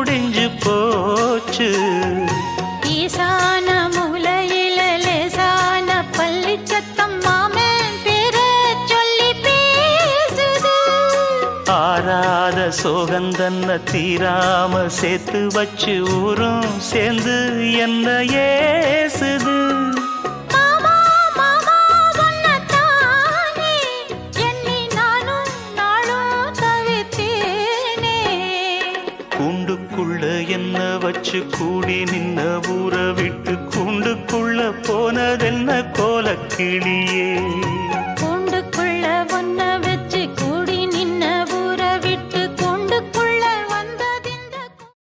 முடிஞ்சு போச்சு. ஈசான மூலையில லேசான பள்ளி சத்தம் மாமன் பேர சொல்லி பேசுது. ஆறாத சோகந்தன்ன தீராம சேர்த்து வச்சு ஊரும் சேர்ந்து என்ன ஏசுது. கூண்டுக்குள்ள என்ன வச்சு கூடி நின்ன ஊரை விட்டு கூண்டுக்குள்ள போனதென்ன கோலக்கிளியே.